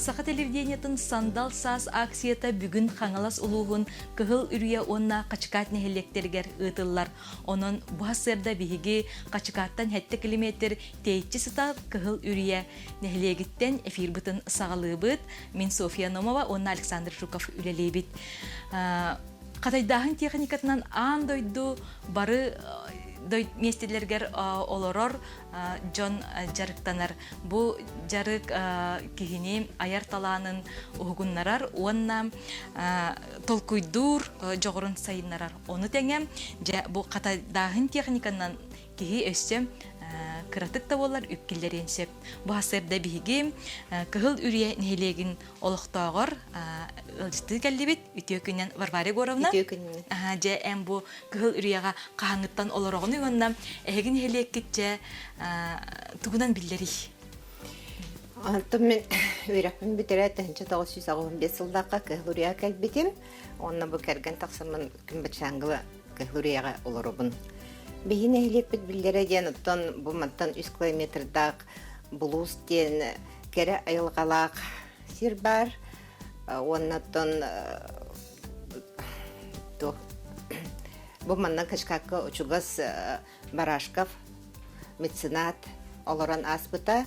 Саха телевидениятын сандал саас акцията бүгін қаңалас улуғын кығыл үрия онна қачкат нехелектергер ұтылар. Onun bu hasırda bihigi қачкаттан 7 километр тейтчі сытап кығыл үрия нехелегіттен эфир бұтын сағалы бұт. Мен София Номова, онна Александр Жуков үлелей бит. Қатайдағын техникатынан аң дойду бары местелергер олорор Джон жарыктанар. Бу жарык кихини аяр таланын угуннарар, онна толкуйдур жоғырын сайыннарар. Оны тәңем, бу қатайдағын техниканан кихи өссем кыратык та болар үпкелер енсеп. Бу асырда биги кыгыл үрие нелегин олуктогор ылжыты келдибит үтөкүнөн Варвара Егоровна. Үтөкүнөн. Же эм бу кыгыл үрияга кааңыттан олорогону онна эгин хелеккитче тугунан биллери. Антон мен үйрәкмен битерәтен 1995 елдагы кыгыл үрия келбитим. Онна бу керген таксымын күнбәчәңгылы кыгыл үрияга олоробун. Бейіне елеппет білдері ден ұттан бұматтан 3 километрдақ бұлуыз ден кәрі айылғалақ сир бар. Оннаттан бұманнан кашқақы ұчуғыз Барашков, меценат, оларан аспыта,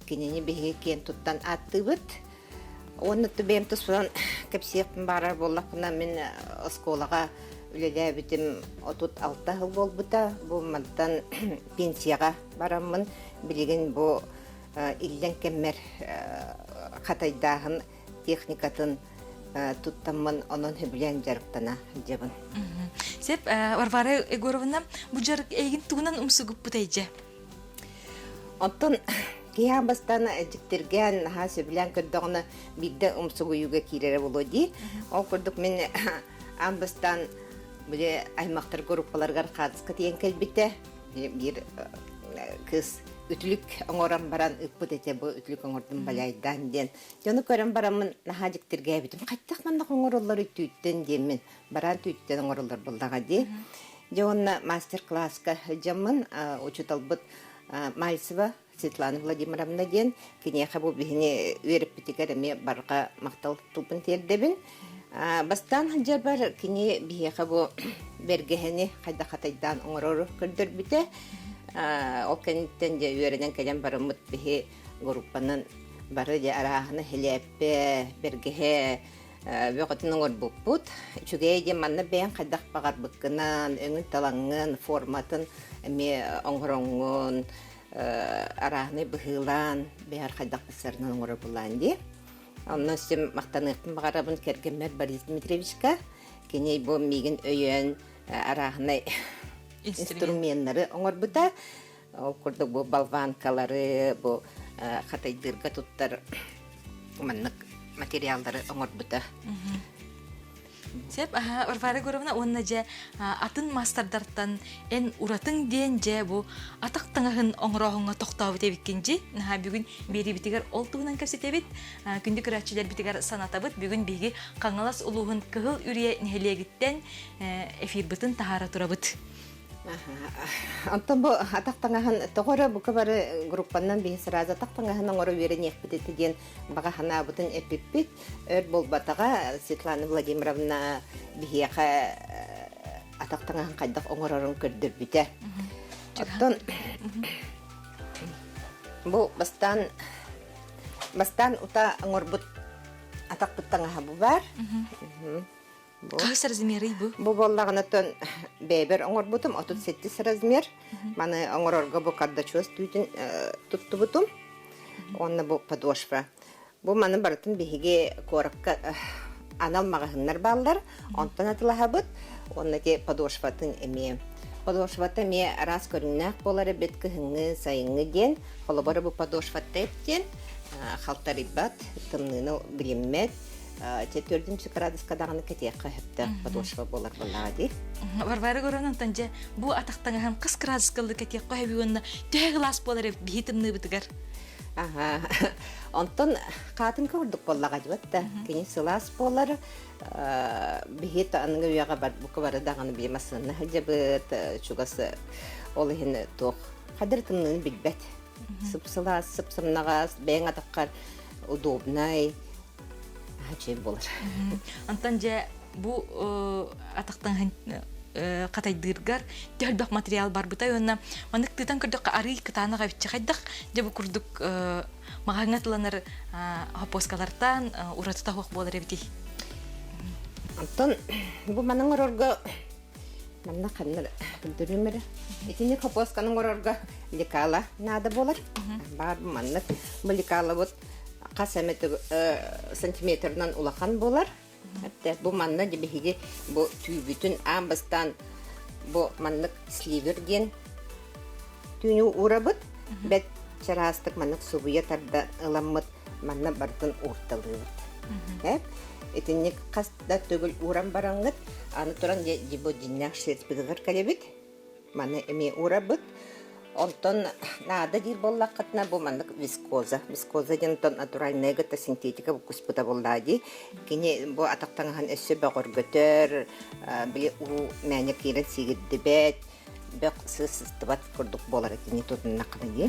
кенені бейге кен тұттан атты бұд. Оннатты бейім тұспыдан көпсеқпін барар болақына мен ұсколаға үлелі бітім 36 жыл бол бұта, бұл мантан пенсияға барамын, білеген бұл илден кеммер қатайдағын техникатын тұттамын, оның хүбілен жарықтана жабын. Сеп, Варвара Егоровна, бұл жарық егін туғынан ұмсығып бұтайжа? Онтын кеян бастаны әжіктерген сөбілен көрдіғыны бігді ұмсығы үйге керері болуды. Ол көрдік мен амбастан Бұле аймақтар группаларғар қатысқы тиен кәлбетті. Bir кыз үтілік оңоран баран үппіт әте бұл үтілік оңордың балайдан ден. Жоны көрін барамын нахадиктірге әбітім. Қайттақ мандақ оңоролар үттіттен демен. Баран түттен оңоролар болдаға де. Жоны мастер-класска жамын учутал бұд Мальцева Светлана Владимировна ден. Кенеха бұл бігіне өріп бітігер әме барға мақтал тұлпын телдебін. Бастан жар бар кини бияқа бу бергехени қайда қатайдан оңорору көрдөр біте. Ол кәнеттен же үйерінен кәлем барымыт бихи группанын бары же арағыны хелеппе бергехе бөғытын оңор бұппут. Чүгей же манна бәйін қайдақ бағар бұққынан, өңін талаңын, форматын, әме оңғыр-оңғын, арағыны бұғылан, бәйір қайдақ бұсарынан оңору бұлан де. Оннан сөм мақтанықтың бағарабын кергенмер Борис Дмитриевичка. Кеней бұл меген өйен арағынай инструменттары оңыр бұта. Ол көрді бұл балванкалары, бұл қатайдырға тұттар материалдары оңыр бұта. Сеп, Варвара Егоровна, онна же атын мастардартан эн уратың ден же бу атақтаңағын оңырағыңа тоқтауы тебіккен же. Бүгін бері бітігер олтуғынан көсетебет. Күнді күрәтшілер бітігер санатабыт. Бүгін бейге қаңалас ұлуғын кығыл үрие нәлегіттен эфир бұтын тағара тұрабыт. Антон бұл атақтаңағын тоғыры бұқы бары группаннан бейін сыразы атақтаңағын оңыры верен екпететі ден баға хана бұтын әппеппет. Өр бол батаға Светлана Владимировна бейеқа атақтаңағын қайдақ оңырырын көрдір біте. Антон бұл бастан ұта оңыр бұт атақтықтаңаға бұл бар. Қағыс размері бұл? Бұл болағын өттен бәйбір оңыр бұтым, 37 размер. Маны оңыр орға бұл кардачуыз түйтін тұтты бұтым. Оны бұл подошва. Бұл маны барытын бейге қорыққа анал мағығынлар балдар. Онтан атылаға бұт. Оны де подошватын әме. Подошваты әме раз көріннәк болары беткі хыңы сайыңы ден. Қолы бары бұл подошваты әптен. Қалтары бат, тымныны білеммет. Четвертінші градусқа дағыны кетеқ қайыпты подошва болар болаға дей. Варвара Егоровна тәнже бұл атақтаңаған қыз градускалы кетеқ қайып өңіні тәғілас болар бейтімні бұтығар. Онтан қатын көрдік болаға жібатты. Кені сылас болар. Бейт аныңы өяға бар бұқы бары дағыны беймасыны жабыт. Чуғасы ол ехені тоқ. Қадыр тымнын білбәт. Сып-сылас, сып-сымнағас, бәйін атаққар. удобный. Ачей болар. Антан же бу атактан катайдыргар төлбөк материал бар бутай онна манык тытан көрдөк ары кытанага битче хайдак же бу курдук магаңатланар хопоскалартан уратта хок болар эбити. Антон бу манын орорго манна каннар дүрүмөр. Итини хопосканын орорго лекала нада болар. Бар манна бу лекала вот касамети сантиметрдан улахан болар. Hatta bu manna dibihigi bu tüybütün ambastan bu manlık slivergen tüyünü uğrabıt bet çarastık manlık subuya tarda ılamıt manna bartın ortalığıt. Hep etinlik kasta tögül uğram barangıt anı turan jibo dinnak şertbıgır kalebit manna emi uğrabıt. Онтон нада дир боллаққатна бу маннык вискоза. Вискоза дентон натуральная гата синтетика бу куспута боллади. Кини бу атактанхан эссе багыргөтөр, били у мәне кирен сигиддебет, бак сыстыбат курдук болар кини тотунна кыды.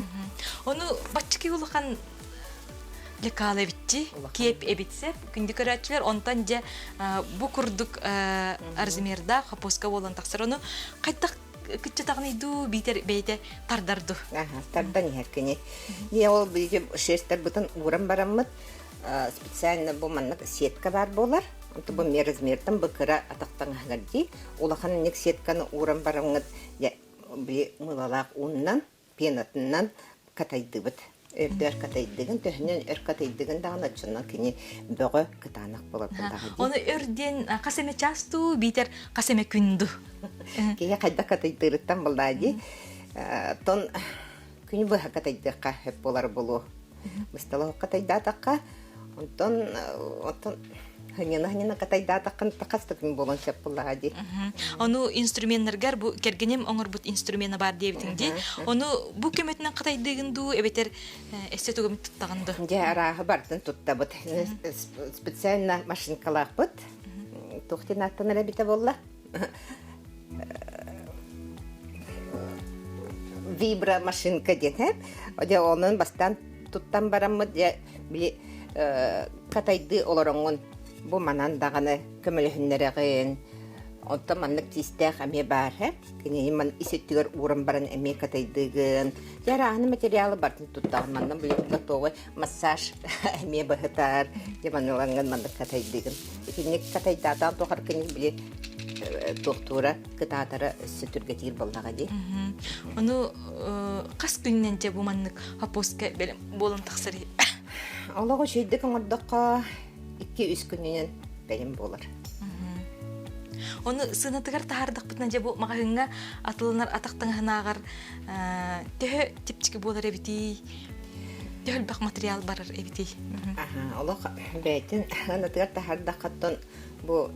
Оны бачки улахан лекалы битти, кеп эбитсе, күндү көрөчүлөр онтан же бу курдук арзимерда хапоска болон таксыр оны кайдак кытчы тагныйду бейте тардарду. Тардан якыне. Я ол биже шестер бутан урам бараммыт. Специально бу маннык сетка бар болар. Онто бу мерзмертен быкыра атактан гагарди. Улахан нек сетканы урам бараммыт. Я би мылалак уннан, пенатынан катайдыбыт. Эрдер катайдыгын төһнен эр катайдыгын дагына чыннан кини бөгө кытанак болот дагы. Оны өрден касеме часту битер касеме күндү. Кия кайда катайдырыттан болдади. Тон күнү бу катайдыкка хеп болар болу. Мыстала катайдатакка. Онтон ханена катайдатаккан такастыкын болон чеп болдади. Оны инструменттер бу кергенем оңор бут инструмент бар дебитинди. Оны бу көмөтүнөн катайдыгынду эбетер эстетөгөм туттаганды. Жара бартын туттабыт. Специально машинкалар бут. Тохтинаттан ребите болла. Вибра машинка дете. Оде онун бастан туттан бараммы же били катайды олороңун бу манан даганы көмөлөһүннөрөгөн онто маннык тистех аме бар хэ кини ман исеттигер урам баран эме катайдыгын жара аны материалы бартын туттаган мандан били готовый массаж эме бахтар демануланган мандык катайдыгын итинник катайдатан тохар кини били доктора кытатара сүтүргетир болдага ди. Оны кас күннен же бу маннык хапоска белем болон таксыры. Алого шейдик оңордокка 2-3 күннен белем болар. Оны сынатыгар тахардык бутна же бу магагынга атылынар атактан ханагар тө типчики болар эбити. Төлбак материал барар эбити. Алого бейтин сынатыгар тахардыктан бу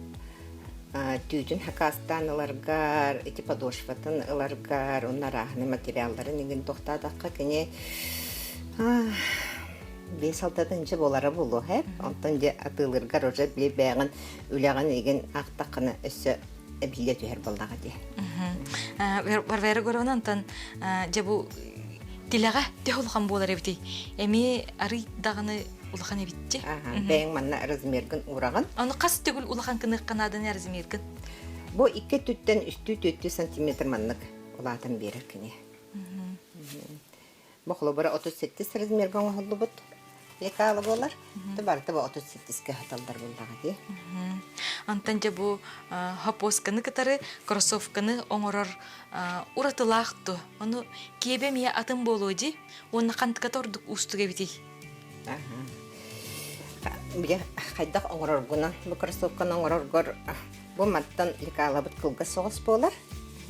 түйдүн хакастан ыларгар, эти подошватын ыларгар, оннарахны материалдары неген тоқтадаққа кене 5-6 болары болу, онтан же атылыргар уже біле бәғын үләғын еген ақтаққыны өссі біле түйер болдаға де. Барвайры көріғын антан же бұ тилаға тө олған болар әбіті. Әме ары дағыны улахан эбитти. Бәң манна размерген ураган. Аны кас төгүл улахан кыны канадан размерген. Бу 2 түттен 3 сантиметр маннык улатын берер кине. Бу холобара 38 размерген холду бут. Лекалы болар. Табарты бу 38 ке хаталдар булдага ди. Антан же бу хапосканы кытары кроссовканы оңорор уратылаакту. Аны кебем я атын болоди. Оны кантка тордук устуга бити. Бия хайдак оңороргунан бу кроссовканы оңороргор бу маттан лекала бут кылгас соғыс болар.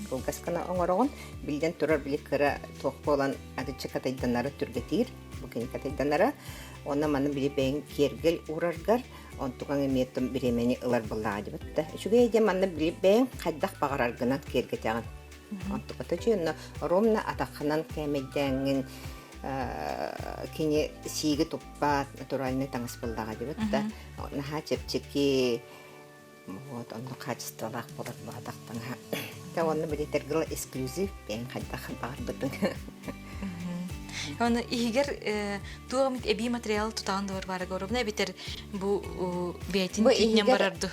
Кылгасканы оңорогон билден турар биликкара тох болан адычы катайданары түргетир. Бу кени катайданары онна маны били бен кергел ураргар онтуган эметтен биремени ылар буллады битте. Шуге де маны били бен хайдак багараргынан кергетяган. Онтугата жөнө ромна атакынан кемеддеңин кини сиги туппат натуральный таңыс болдага дебетта. Наха чепчики вот он качестволак болот бадактан. Та онны билетергил эксклюзив бен хайдак бар битин. Оны игер туамит эби материал тутаган дор бары горобна битер бу бейтин түйнен барарду.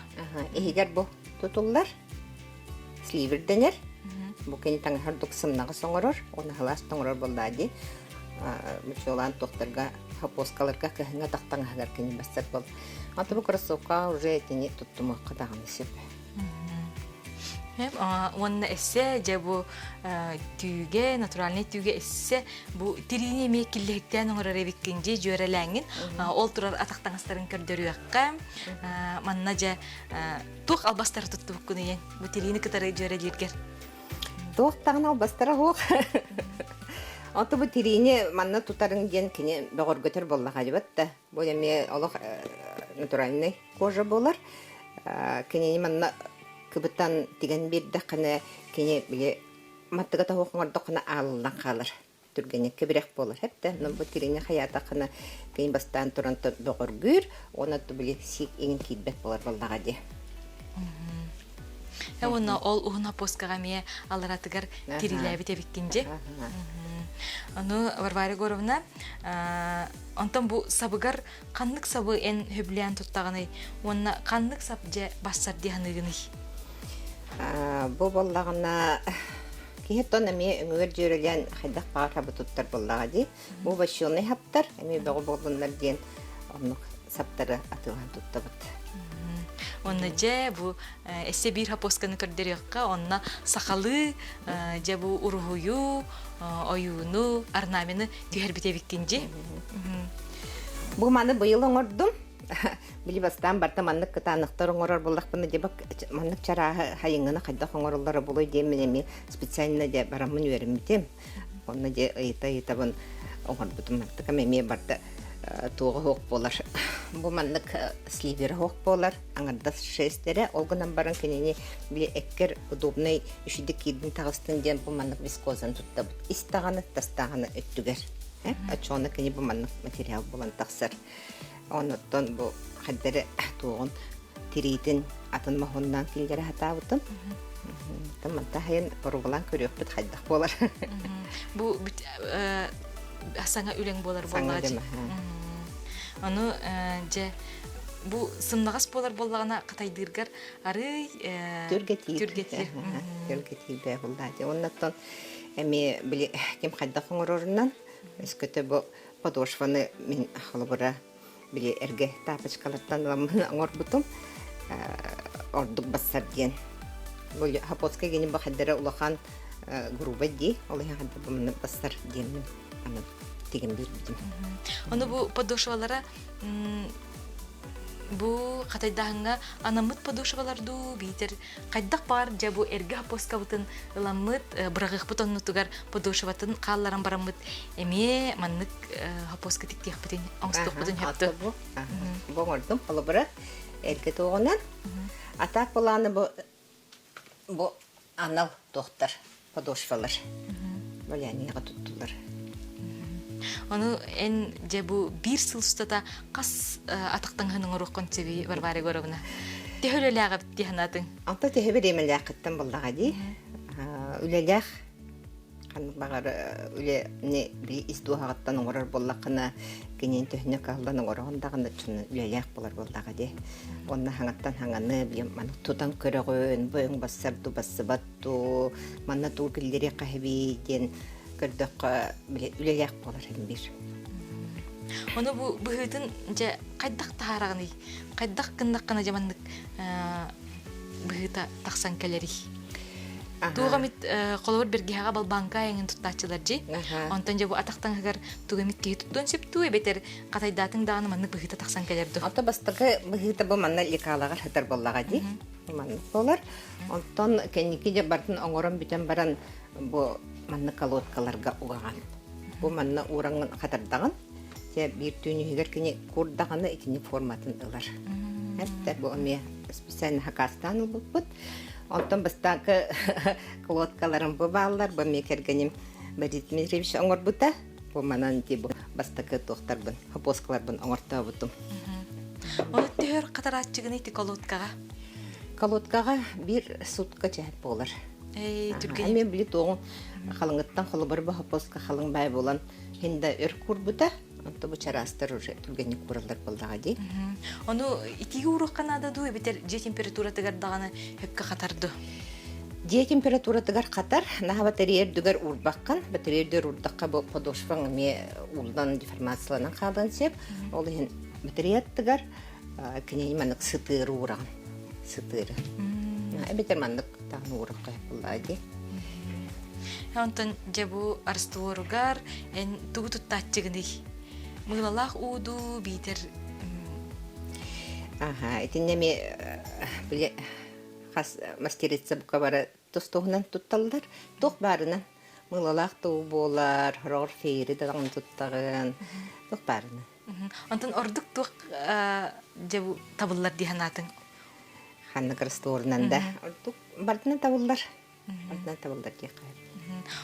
Игер бу тутуллар. Сливер денер. Бу кени таңгардык сымнагы соңорор, оны халас тоңорор болдади. Мичолан тохтарга хапоскаларга кахынга тактан хагар кени бастар бол. Аты бу кроссовка уже тени туттуму кадаган сеп. Онна эссе же бу түйге, натуральный түйге эссе бу тирине мекиллектен оңорор эбиккинже жөреләңин. Ол турар атактаңыстарын көрдөрүякка. Манна же тук албастар тутту буккуны бу тирине кытары жөрелергер. Туктаган албастара хок. Аты бу тирине манна тутарын ген кини бөгөргөтөр боллага жибатта. Бу эме олох натуральный кожа болар. Кини манна кыбыттан тиген бирде кана кини биле маттыга та хокоңордо кана аллан калыр. Түргене кебирек болар. Хепте бу тирине хаята кана кини бастан туранты бөгөргүр, оны биле сик эң кидбек болар боллага ди. Оны ол уна поскага ме аларатыгар тириләби тебиккинже. Аны Варвара Горовна онтон бу сабыгар каннык сабы эн хөблән туттаганы, онна каннык сап же бассар дияныгыны. Бу боллагына кихеттон эми өңөр жөрөлөн хайдак бага туттар боллага ди. Бу башыны хаптар эми бага болдундар ден онук саптары атылган туттабыт. Онна же бу эссе бир хапосканы көрдөрөкка, онна сакалы же бу урухую, оюну, орнамени түйер битебиккинже. Бу маны быйыл оңордум. Били бастан барта маннык кытаныктар оңорор болдакпыны дебак маннык чара хайыңына кайда оңороллары болой демени специально де барамын өрүмүтем. Онна же ыйта-ыйтабын оңорбутум мантык эме барта туғы хоқ болар. Бу маннык сливер хоқ болар. Аңарда шестере олгынан баран кенени биле эккер удобный үшүдүк кийдин тагыстын ден бу маннык вискозан туттабыт. Истаганы тастаганы өттүгер. Ачоны кени бу маннык материал болан таксар. Оноттон бу хаддере тугун тиритин атын махондан килгере хатабытын. Таманта хайын порулан көрөкпүт хайдак болар. Бу саңа үлең болар боллагы. Аны же бу сымнагас болар боллагына катайдыргар ары түргетир. Түргетир боллагы. Оннаттан эми били ким хайдак оңорорунан эскөтө бу подошваны мен халыбыра били эрге тапочкалардан оңорбутум. Ордук бассар ден. Бу хапоска гени бахаддара улахан груба ди, олай хадда бу бассар ден. Аны теген бир битим. Аны бу подошвалара бу катайдагынга анамыт подошваларду битер кайдак бар же бу эрге хапоскабытын ыламыт бырагык бутонну тугар подошватын калларан барамыт эме маннык хапоска тиктек битин оңстук бутун хапты. Бу ордум алыбыра эрге тогонан атак буланы бу анал доктор подошвалар. Болянига туттулар. Аны эн же бу бир сылстата кас атактан хының уруккан теби Варвара Горовна. Техөлөлөгө битти ханатын. Анта техеберемеле кыттан булдага ди. Үлелех кан багар үле не би истуагаттан орор боллакына кенен техне калдан орогондагында чын үлелех болар булдага ди. Онна хангаттан ханганы би ман тутан көрөгөн боң бассарду бассыбатту манна тургилдери кахби ден көрдөк үлелех болар бир. Оны бу быһытын же кайдак таарагыны, кайдак кындаккана жамандык быһыта таксан келери. Тугамит колор бергега бал банка еңин туттачылар жи. Онтон же бу атактан агар тугамит ки туттон септу бетер катайдатын даганы манны быһыта таксан келерди. Ата бастыгы быһыта бу манна лекалагар хатар боллага ди. Манны болар. Онтон кеники же бартын оңорон битен баран бу манны колодкаларга угаган. Бу манна ураңын хатардаган. Же бир түнүгөр кини курдаганы икини форматын ылар. Хәтта бу ме специально хакастан булбут. Онтон бастакы колодкаларын бу баллар бу мекергеним Борис оңорбута. Бу манан ди бу бастакы тохтарбын, хапоскаларбын оңортабытым. Оны төр катаратчыгын ити колодкага. Колодкага бир сутка жеп болар. Түргенем. Мен білі тоғын қалыңыттан қолы бір бұға постқа қалың бай болан хенді өр көрбіті, онты бұл чарастар уже түргенек көрілдер болдаға дей. Оны итиге урық қанада ду, бетер же температура тігардағаны хөпкі қатарды? Же температура тігар қатар, наға батареер дүгер урбаққан, батареердер урдаққа бұл подошпан ме улдан деформацияланан қалдан сеп, ол ең батареер тігар, кенені манық сытыры ураған, сытыры. Бетер манық тағын урық қайып болады. Онтан жабу арстуоругар эн тугу туттаатчыгыны мыйлалах ууду битер. Итинне ме биле хас мастерица бука бара тостогунан тутталдар. Тох барынан мыйлалах туу болар, рор фейри даган туттаган. Тох барынан. Онтан ордук тук жабу табыллар диханатын. Ханны красторунан да ордук бардынан табылдар. Бардынан табылдар дия кайып.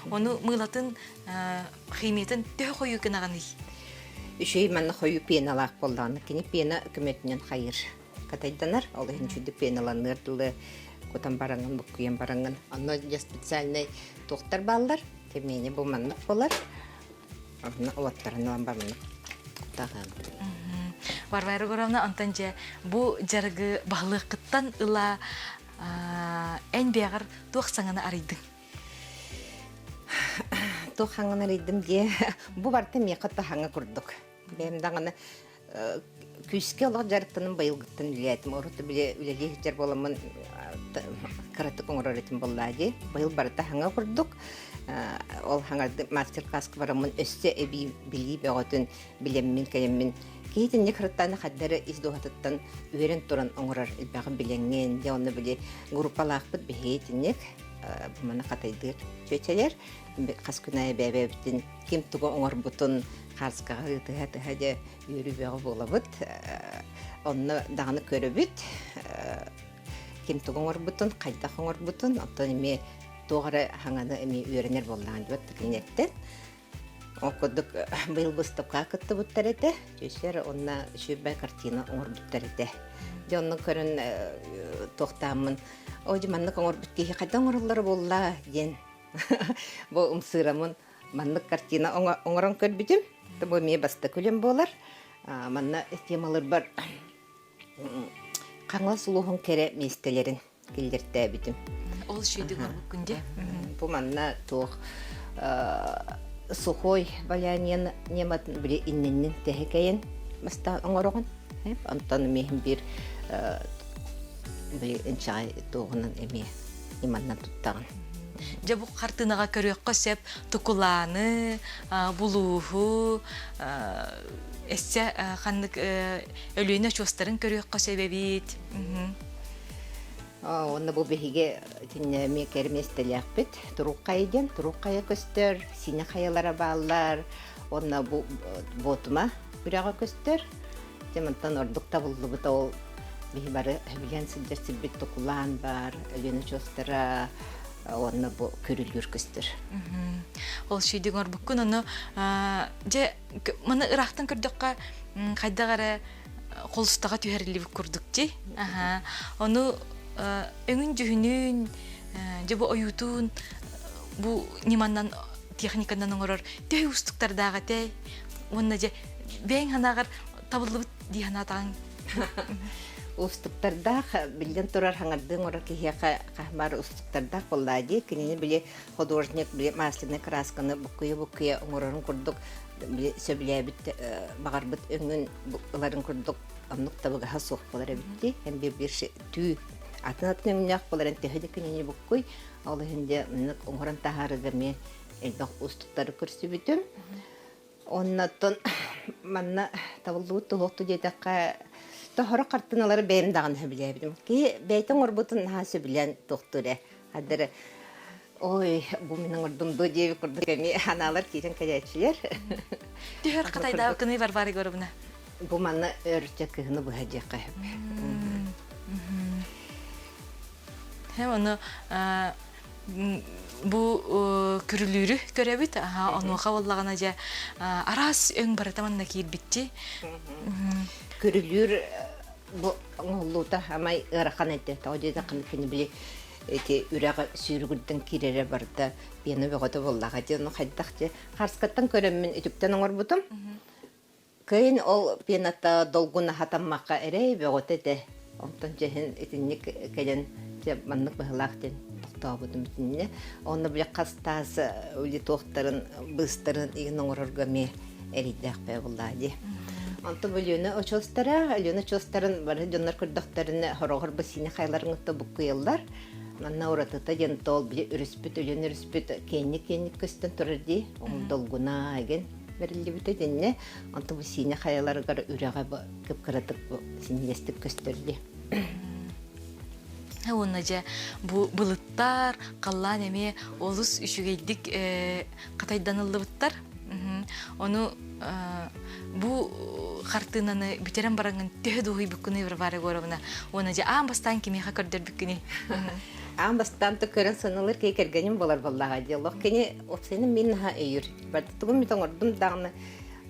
Оны мыйлатын химиятын төхө қою кынағаны. Үшей манны қою пеналақ болдағаны. Кені пена үкіметінен қайыр. Катайданар, ол ең жүді пеналаныр дылы көтан бараңын, бұққыен бараңын. Оны я специальный тоқтар балдар. Темені бұл маннық болар. Оны олаттарынан барманық тағын. Варвайры көравна антан же бұ жарғы бағылы қыттан ұла ән беғар туақсаңаны арайдың. Тох хаңына рейдім де, бұ барты ме қатты хаңа күрдік. Бәйімдағаны күске олақ жарықтының байылғыттың үләйтім. Орықты біле үлелі жар боламын қараты қоңыр өретім болады. Байыл барты хаңа күрдік. Ол хаңарды мастер-классқа барамын өсте әбей білей бәғатын білеммен, кәйеммен. Кейтін не қыраттаны қаддары издуғатыттан өрен тұран оңырар үлбәғын біленген. Де оны біле группалақ бұд бәйетінек. Бұманы қатайдыр жөтелер. Қас күнайы бәбәбіттін кем тұғы оңыр бұтын қарсқаға тұға-тұға үйірі бәғы болы бұд. Оны дағыны көрі бүт. Кем тұғы оңыр бұтын, қайдақ оңыр бұтын. Оттан еме тоғыры хаңаны еме үйерінер болдаған жөт түкінеттен. Оқыдық бұйыл бұстыққа күтті бұттар еті. Жөшер онына шөбәй картина оңыр бұттар еті. Оның көрін тоқтамын. Ой, манны оңыр бүткейі қайдан оңырлары болла ден. Бұл ұмсырамын манны картина оңырын көрбідім. Бұл ме басты көлем болар. Манна темалар бар. Қаңла сұлуғын кәрі местелерін келдерді әбідім. Ол шүйді ғарбы күнде? Бұл манна тоқ сухой балянен нематын біле инненнен тәхекейін баста оңырығын. Антаны мехін бір инчай тоғынан әме иманнан тұттағын. Жабу қартынаға көріққа сәп тұқыланы, бұлуғу, әссе қандық өлейіне чостарын көріққа сәбәбет. Оны бұл бәхеге ме кәрместелі ақпет. Тұруққа еден, тұруққая көстер, сіне қаялара бағылар. Оны бұл ботыма бүраға көстер. Темантан ордық табылды бұта ол бейі бары әбілен сілдер сілбет тұқылан бар, өлейіне чостара. Оны бұл көрілгір көстер. Ол шүйдің орбық күн, оны мұны ұрақтың көрдіққа қайдағары қолыстаға түйәрілі бүк көрдік де. Оны өңін жүхінін, жабы ойутун, бұл неманнан техникандан оңырыр, дөй ұстықтардағы дәй, онына же бәйін ханағар табылы бұд дей ханатағын. Ұстықтардақ, білден тұрар хаңардың орар кейе қағмар ұстықтардақ болады. Кенені біле художник, біле масляны красканы бұққыя оңырарын күрдік, біле сөбіле біт бағар бұд өңін бұларын күрдік, амнық табығаға соқ болар әбітті. Әм бір түй атын өңінақ боларын тәхеді кенені бұққой. Ол үйінде оңыран тағарыға мен әлбақ ұстықтары көрсі бүтім. Оннаттан манна табылды тұлықты дедіққа Тохора картиналары бәйімдағын білебідім. Ки бәйтін орбутын хасы білен тоқтыры. Адыры, ой, бұл менің ордымды дейбі күрді кәме аналар кейтен кәдәтшілер. Түйір қытайдағы күні бар-бары көрібіна? Бұл манна өртте күні бұл әде қайып. Оны бұл күрілері көребіт, онуға олағына жа арас өң баратаманна кейір бітті. Көрілер бұл оңылуыта амай ұрақан әтті. Таудеда қымыкені біле эти үрәгә сүйргүлдән кирере барда бені бөгөтө боллага же ну хайдакчы харскаттан көрөммүн үтүктен оңор бутум. Кайын ол пената долгуна хатаммакка эрей бөгөтө де. Онтон жехин этинник келен же маннык бахлактен токтообудум бүтүнне. Оны биле кастас ули тохтарын быстырын игин оңороргаме эридакпе буллади. Онто бөлүнө очостара, алюна чостарын бар жоннор көрдөктөрүнө хорогор басыйны хайларыңытта буккыйлар. Манна уратыта жентол биле үрүспүт, өлөн үрүспүт кенник көстөн турди. Он долгуна еген берилди бүтө денне. Онто басыйны хайларыгар үрага кыпкыратып синестик көстөрдү. Онна же бу булыттар каллан эме олус үшүгейдик катайданылыбыттар. Onu bu kartınanı bitiren barangın töhduğu bükünü bir var görevine. Onu je ambastan kimi hakardır bükünü. Ambastan da körün sanılır ki kergenim bolar vallahi diyalog. Keni o senin minha eyür. Bartıgım mi tongordum dağını.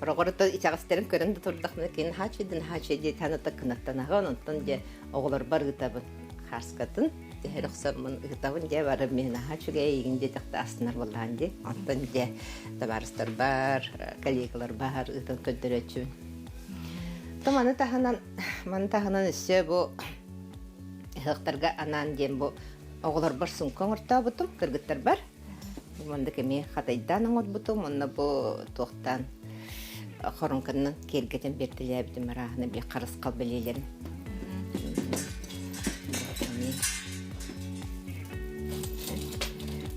Rogorda içağısterim körün de turduk mı keni haçedin tanıta kınattan ondan je oğlar bar gıtabın harskatın. Heroksamın gıtabın je var minha haçuga eginde takta asınlar vallahi de. Ondan je tabarıstar bar, kollegalar bar gıtan köndüröçün. Manı tahanan ise bu hıqtarga anan dem bu oğlar bar sunkan orta butum kırgıtlar bar. Manda kemi hataydan oğud butum onna bu toqtan xoronkandan kelgeten bertiler bitim rahana bir qarız qalbelelerin.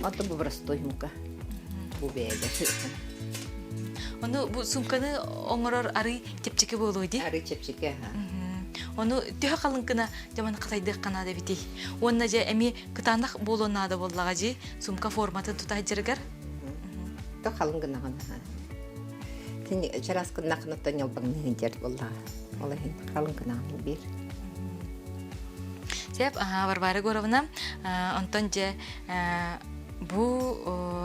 Ata bu prostoy muka. Bu beyde. Onu bu sumkanı oңорор arı tepçeke boluydu. Arı tepçeke ha. Onu tühe kalınkına zaman kataydık kanada biti. Onunla je emi kıtandak bolona da bollaga je sumka formatı tutaycırgar. Da kalınkına ha. Tini çaraskın naknatan yolbang nijer bollaga. Olahin kalınkına bir. Sep barbara goravna onton je bu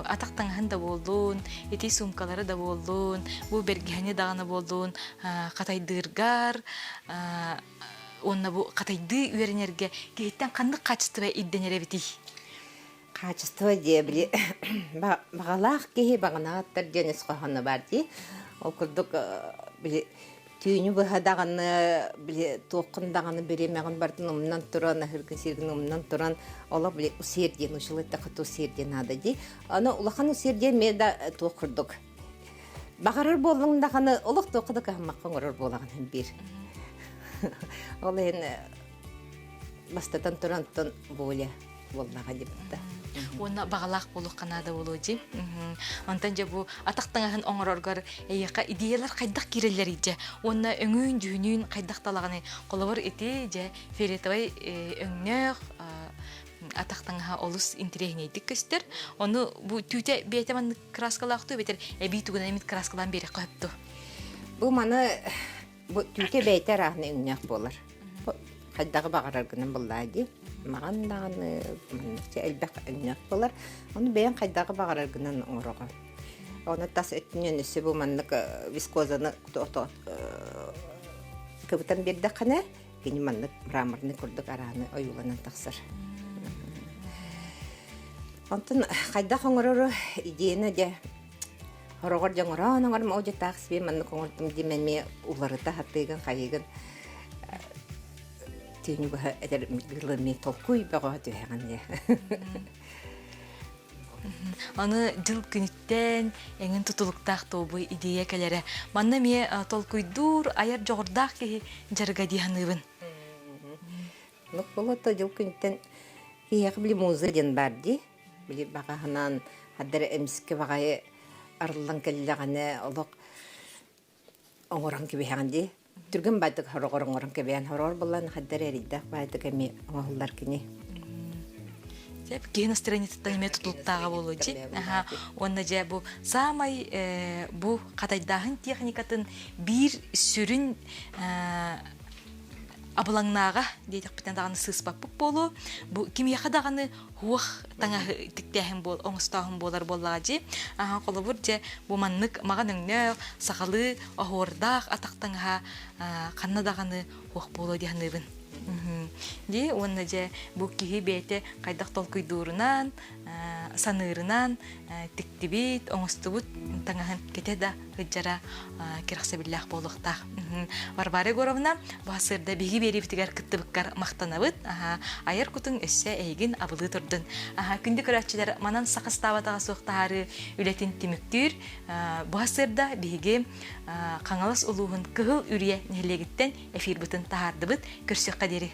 ataqtan da boldun, eti sumkaları da boldun, bu bergihani dağını boldun, kataydırgar, onna bu kataydı ürenerge gehitten kandık kaçtı ve iddenere biti. Kaçtı diye bile bağlaq ki bağına atlar deniz qohana bardı. Okurduk bile tüyünü bu hadağını bile toqundağını beremegin bardın umnan turan ahırgın sirgin umnan turan ola bile usirden uşulu taqıt usirden adadı. Ana ulaqan usirden me da toqurduk. Bağarar bolundağını olaq toquduk ahmaqan orar bolağın bir. Ola hen bastatan turantan böyle vallahi dipta. Ona bağlaq bolu kanada boluji. Ondan je bu ataqtangahın oңороргар eyqa ideyalar qaydak kireller ije. Ona öngün jünün qaydak talagını qolabor eti je feretaway öngнөк ataqtangaha olus interehnedik köster. Onu bu tüte betaman kraskalaştı beter ebitugun emit kraskalan beri qoyuptu. Bu mana bu tüte beter ahne öngнөк bolar. Qaydağı bağarargının bulladı. Mağan dağını elbaq öngнөк bolar. Onu beyan qaydağı bağarargının oğrağı. Onu tas etinin üstü bu manlık viskozanı kıvıtan bir dakana kini manlık mramorni kurduk arağını oyulanan taqsır. Ondan qaydağı oğrağı ideyini de horogor jangoran oğar ma oje taqs be manlık oğurdum dimen me uları da hattıygan qayıgın tüyünü bu eder gırlığını tolkuy bağa tüyəğən de. Onu jıl günütten engin tutuluktaq tobu ideya kelere. Manna me tolkuydur ayar jogordaq ki jarga dihanыбын. Nuk bolata jıl günütten kiyaq bili muzerden bardi. Bili bagahınan haddara emsikke bagayı arılan kelleğine olaq oğuran gibi heğendi. Türgün baydık horogor oğuran gibi horogor bolan haddara eridaq baydık emi oğullar kini. Sep gene stranitten me tutuluktaqı bolujy. Onda je bu samay bu qataydağın texnikatın bir sürün abılаңнаға дейдік бітен дағаны сыспап болу. Бұл кемеяқа дағаны хуақ таңа тіктәхін бол, оңыстағын болар болаға же. Қолы бұр же бұл маннық маған өңнөк, сақалы, оғырдақ, атақтаңға қанна дағаны хуақ болу дейін өбін. Ди онна же бу киһи бете кайдак толкуйдуурунан, саныырынан тиктибит, оңостубут таңаһын кете да хыджара кирахсабиллах болуктах. Варвара Егоровна басырда биги берибитигер кыттыбыккар мактанабыт. Аяр кутун өссө эйгин абылы турдун. Күндү көрөчүлөр манан сакыстабатага суктаары үлетин тимиктүр. Басырда биги каңалас улугун кыгыл үрие нелегиттен эфир бутун тахардыбыт. Көрсөк кадери